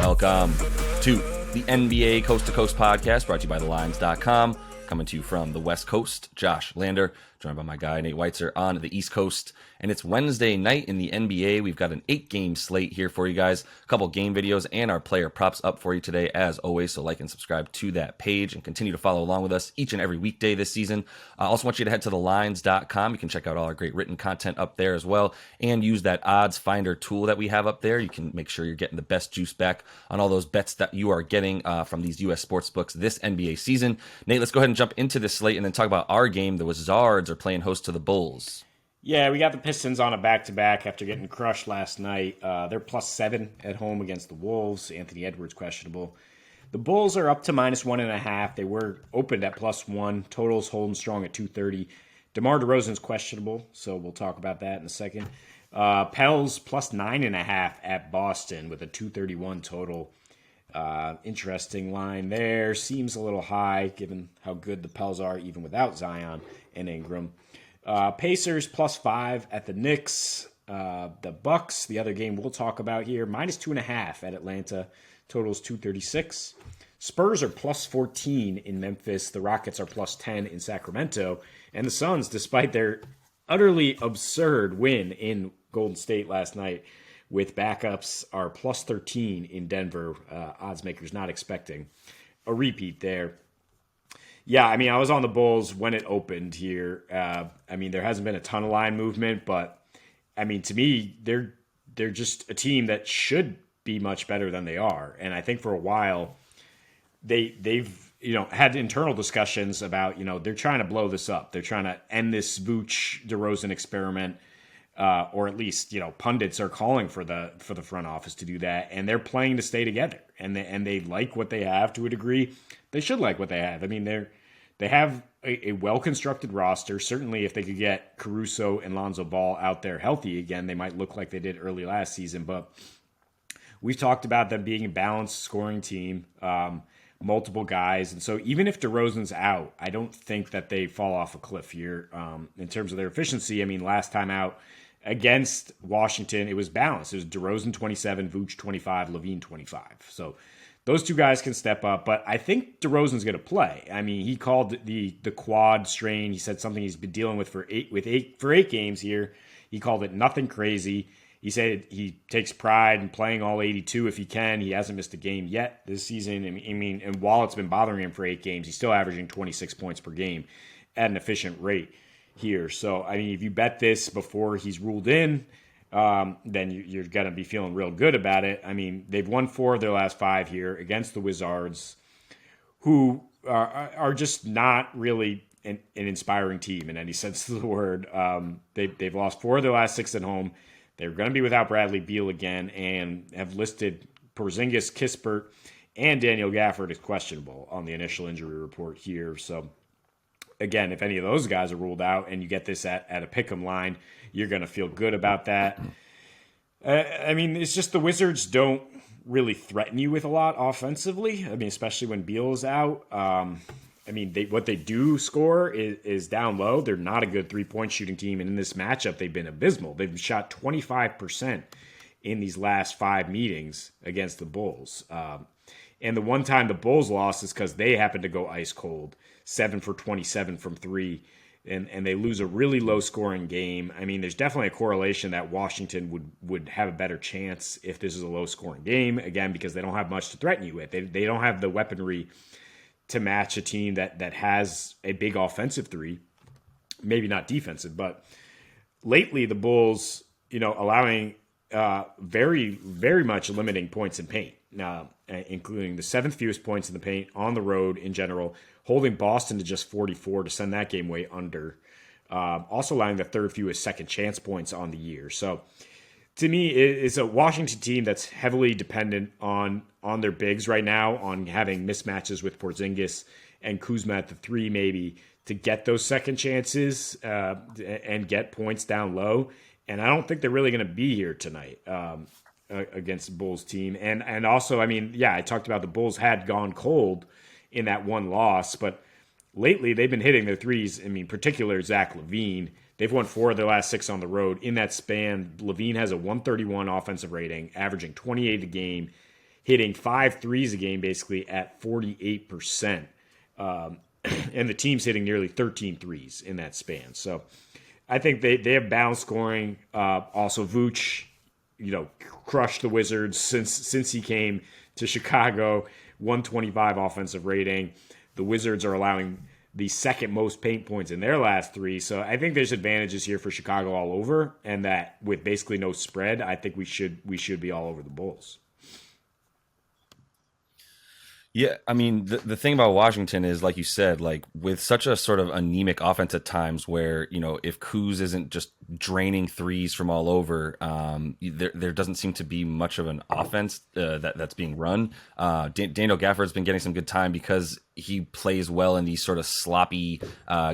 welcome to the NBA Coast to Coast podcast brought to you by thelines.com. Coming to you from the West Coast, Josh Lander, joined by my guy Nate Weitzer on the East Coast. And it's Wednesday night in the NBA. We've got an 8-game slate here for you guys, a couple game videos, and our player props up for you today, as always. So like and subscribe to that page and continue to follow along with us each and every weekday this season. I also want you to head to thelines.com. You can check out all our great written content up there as well, and use that odds finder tool that we have up there. You can make sure you're getting the best juice back on all those bets that you are getting from these U.S. sports books this NBA season. Nate, let's go ahead and jump into this slate and then talk about our game. The Wizards are playing host to the Bulls. Yeah, we got the Pistons on a back-to-back after getting crushed last night. They're +7 at home against the Wolves. Anthony Edwards questionable. The Bulls are up to -1.5. They were opened at +1. Totals holding strong at 230. DeMar DeRozan's questionable, so we'll talk about that in a second. Pels +9.5 at Boston with a 231 total. Interesting line there. Seems a little high given how good the Pels are even without Zion and Ingram. Pacers +5 at the Knicks. The Bucks, the other game we'll talk about here, -2.5 at Atlanta. Totals 236. Spurs are +14 in Memphis. The Rockets are +10 in Sacramento. And the Suns, despite their utterly absurd win in Golden State last night with backups, are +13 in Denver. Odds makers not expecting a repeat there. Yeah, I mean, I was on the Bulls when it opened here. I mean, there hasn't been a ton of line movement, but I mean, to me, they're just a team that should be much better than they are. And I think for a while, they've had internal discussions about they're trying to blow this up. They're trying to end this Vooch DeRozan experiment, or at least pundits are calling for the front office to do that. And they're playing to stay together, and they like what they have to a degree. They should like what they have. I mean, they have a well-constructed roster. Certainly, if they could get Caruso and Lonzo Ball out there healthy again, they might look like they did early last season. But we've talked about them being a balanced scoring team, multiple guys. And so even if DeRozan's out, I don't think that they fall off a cliff here in terms of their efficiency. I mean, last time out against Washington, it was balanced. It was DeRozan 27, Vooch 25, LaVine 25. So those two guys can step up, but I think DeRozan's going to play. I mean, he called the quad strain. He said something he's been dealing with for eight games here. He called it nothing crazy. He said he takes pride in playing all 82 if he can. He hasn't missed a game yet this season. I mean, and while it's been bothering him for 8 games, he's still averaging 26 points per game at an efficient rate here. So, I mean, if you bet this before he's ruled in, then you're going to be feeling real good about it. I mean, they've won 4 of their last 5 here against the Wizards, who are just not really an inspiring team in any sense of the word. They've lost 4 of their last 6 at home. They're going to be without Bradley Beal again and have listed Porzingis, Kispert, and Daniel Gafford as questionable on the initial injury report here. So, again, if any of those guys are ruled out and you get this at a pick'em line, you're going to feel good about that. I mean, it's just the Wizards don't really threaten you with a lot offensively. I mean, especially when Beal is out. I mean, what they do score is down low. They're not a good three-point shooting team, and in this matchup, they've been abysmal. They've shot 25% in these last 5 meetings against the Bulls. And the one time the Bulls lost is because they happened to go ice cold, 7 for 27 from 3. And they lose a really low-scoring game. I mean, there's definitely a correlation that Washington would have a better chance if this is a low-scoring game, again, because they don't have much to threaten you with. They don't have the weaponry to match a team that has a big offensive three, maybe not defensive. But lately, the Bulls, allowing very, very much limiting points in paint, including the 7th fewest points in the paint on the road in general, holding Boston to just 44 to send that game way under. Also allowing the 3rd fewest second chance points on the year. So to me, it's a Washington team that's heavily dependent on their bigs right now, on having mismatches with Porzingis and Kuzma at the 3 maybe to get those second chances and get points down low. And I don't think they're really going to be here tonight against the Bulls team. And also, I mean, yeah, I talked about the Bulls had gone cold in that one loss, but lately they've been hitting their threes. I mean, particular Zach LaVine. They've won 4 of their last 6 on the road. In that span, LaVine has a 131 offensive rating, averaging 28 a game. hitting 5 threes a game basically at 48%. And the team's hitting nearly 13 threes in that span. So I think they have balanced scoring. Also, Vooch, crushed the Wizards since he came to Chicago. 125 offensive rating. The Wizards are allowing the second most paint points in their last three. So I think there's advantages here for Chicago all over, and that with basically no spread, I think we should be all over the Bulls. Yeah, I mean, the thing about Washington is, like you said, like with such a sort of anemic offense at times where, if Kuz isn't just draining threes from all over, there doesn't seem to be much of an offense that's being run. Daniel Gafford's been getting some good time because he plays well in these sort of sloppy,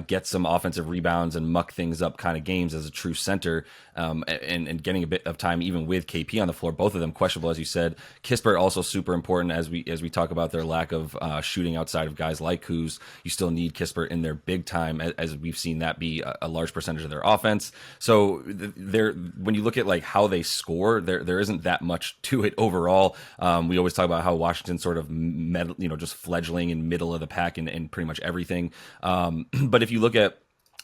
get some offensive rebounds and muck things up kind of games as a true center, and getting a bit of time even with KP on the floor. Both of them questionable, as you said. Kispert also super important as we talk about their lack of shooting outside of guys like Kuz. You still need Kispert in there big time, as we've seen that be a large percentage of their offense. So when you look at like how they score, there isn't that much to it overall. We always talk about how Washington sort of just fledgling in middle of the pack in pretty much everything. But if you look at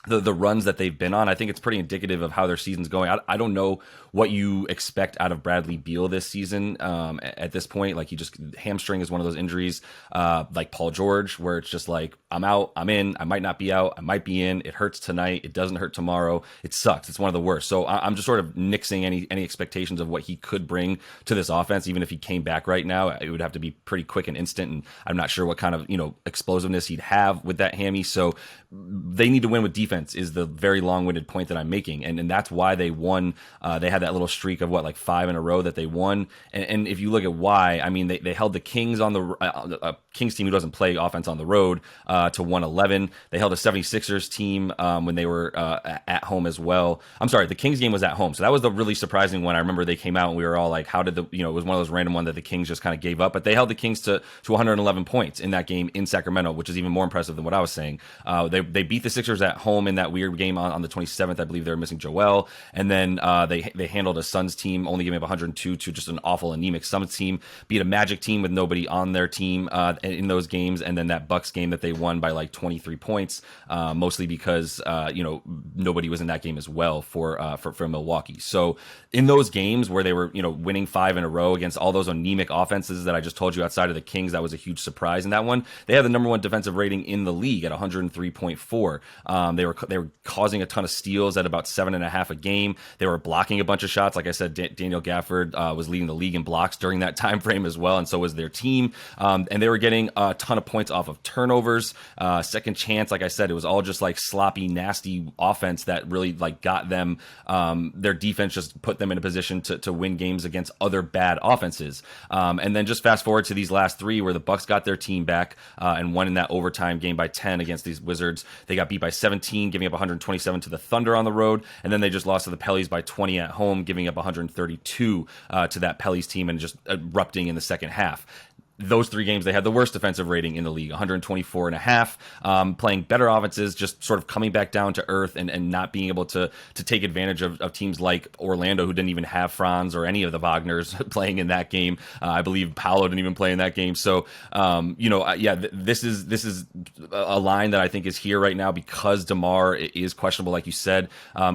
the runs that they've been on, I think it's pretty indicative of how their season's going. I don't know what you expect out of Bradley Beal this season at this point. Like, hamstring is one of those injuries like Paul George, where it's just like, I'm out, I'm in, I might not be out, I might be in. It hurts tonight, it doesn't hurt tomorrow. It sucks. It's one of the worst. So I'm just sort of nixing any expectations of what he could bring to this offense. Even if he came back right now, it would have to be pretty quick and instant, and I'm not sure what kind of explosiveness he'd have with that hammy. So they need to win with defense is the very long-winded point that I'm making, and that's why they won. They had that little streak of like 5 in a row that they won, and if you look at why, I mean, they held the Kings on the Kings team who doesn't play offense on the road to 111. They held a 76ers team when they were at home as well. I'm sorry, the Kings game was at home, so that was the really surprising one. I remember they came out and we were all like, how did it was one of those random ones that the Kings just kind of gave up, but they held the Kings to 111 points in that game in Sacramento, which is even more impressive than what I was saying. They beat the Sixers at home in that weird game on the 27th. I believe they were missing Joel, and then they handled a Suns team only giving up 102 to just an awful anemic Suns team. Beat a Magic team with nobody on their team in those games, and then that Bucks game that they won by like 23 points, mostly because nobody was in that game as well for Milwaukee. So in those games where they were winning 5 in a row against all those anemic offenses that I just told you outside of the Kings, that was a huge surprise in that one. They had the number one defensive rating in the league at 103.4. They were causing a ton of steals at about 7.5 a game. They were blocking a bunch of shots. Like I said, Daniel Gafford was leading the league in blocks during that time frame as well, and so was their team. And they were getting a ton of points off of turnovers, second chance. Like I said, it was all just like sloppy, nasty offense that really like got them. Their defense just put them in a position to win games against other bad offenses. And then just fast forward to these last three where the Bucks got their team back and won in that overtime game by 10 against these Wizards. They got beat by 17, giving up 127 to the Thunder on the road, and then they just lost to the Pellies by 20 at home, giving up 132 to that Pellies team and just erupting in the second half. Those three games, they had the worst defensive rating in the league, 124.5, playing better offenses, just sort of coming back down to earth and not being able to take advantage of teams like Orlando, who didn't even have Franz or any of the Wagners playing in that game. I believe Paolo didn't even play in that game. So, this is a line that I think is here right now because DeMar is questionable, like you said.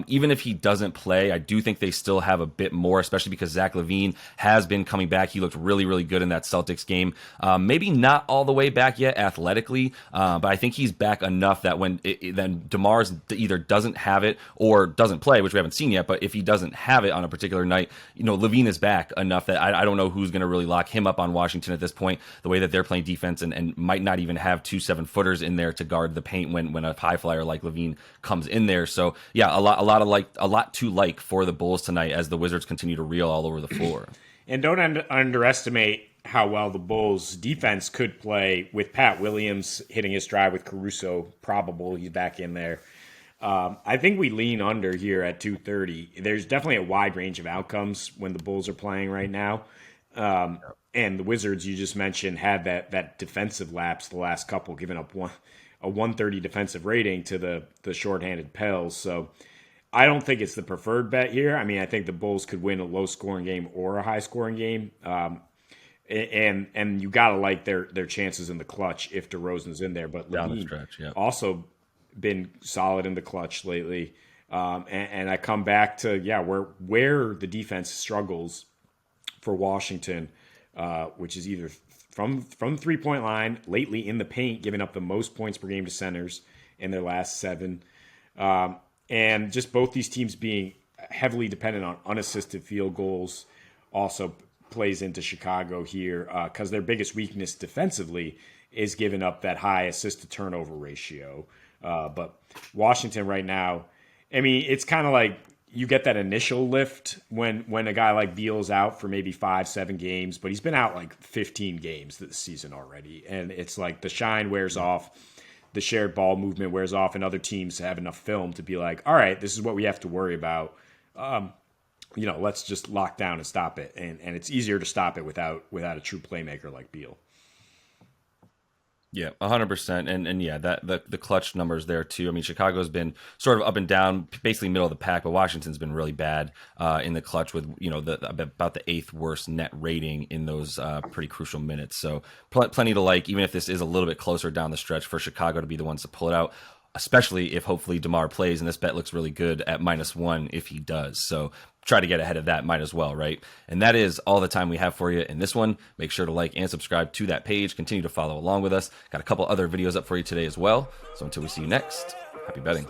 Even if he doesn't play, I do think they still have a bit more, especially because Zach LaVine has been coming back. He looked really, really good in that Celtics game. Maybe not all the way back yet athletically, but I think he's back enough that then DeMar either doesn't have it or doesn't play, which we haven't seen yet. But if he doesn't have it on a particular night, LaVine is back enough that I don't know who's going to really lock him up on Washington at this point. The way that they're playing defense and might not even have 2 7-footers in there to guard the paint when a high flyer like LaVine comes in there. So yeah, a lot to like for the Bulls tonight as the Wizards continue to reel all over the floor. And don't underestimate how well the Bulls defense could play with Pat Williams hitting his stride, with Caruso probable. He's back in there. I think we lean under here at 230. There's definitely a wide range of outcomes when the Bulls are playing right now. And the Wizards, you just mentioned, had that defensive lapse the last couple, giving up a 130 defensive rating to the shorthanded Pels. So I don't think it's the preferred bet here. I mean, I think the Bulls could win a low-scoring game or a high-scoring game. And you gotta like their chances in the clutch if DeRozan's in there. But Down the Levine stretch, yeah. also been solid in the clutch lately. And I come back to where the defense struggles for Washington, which is either from 3-point line lately in the paint, giving up the most points per game to centers in their last 7, and just both these teams being heavily dependent on unassisted field goals also plays into Chicago here because their biggest weakness defensively is giving up that high assist to turnover ratio. But Washington right now, I mean, it's kind of like you get that initial lift when a guy like Beal's out for maybe 5-7 games, but he's been out like 15 games this season already. And it's like the shine wears off, the shared ball movement wears off, and other teams have enough film to be like, all right, this is what we have to worry about. Let's just lock down and stop it. And it's easier to stop it without a true playmaker like Beal. Yeah, 100%. And yeah, that the clutch numbers there too. I mean, Chicago's been sort of up and down, basically middle of the pack, but Washington's been really bad in the clutch with, about the 8th worst net rating in those pretty crucial minutes. So plenty to like, even if this is a little bit closer down the stretch for Chicago to be the ones to pull it out, especially if hopefully DeMar plays, and this bet looks really good at -1 if he does. So try to get ahead of that, might as well, right? And that is all the time we have for you in this one. Make sure to like and subscribe to that page. Continue to follow along with us. Got a couple other videos up for you today as well. So until we see you next, happy betting.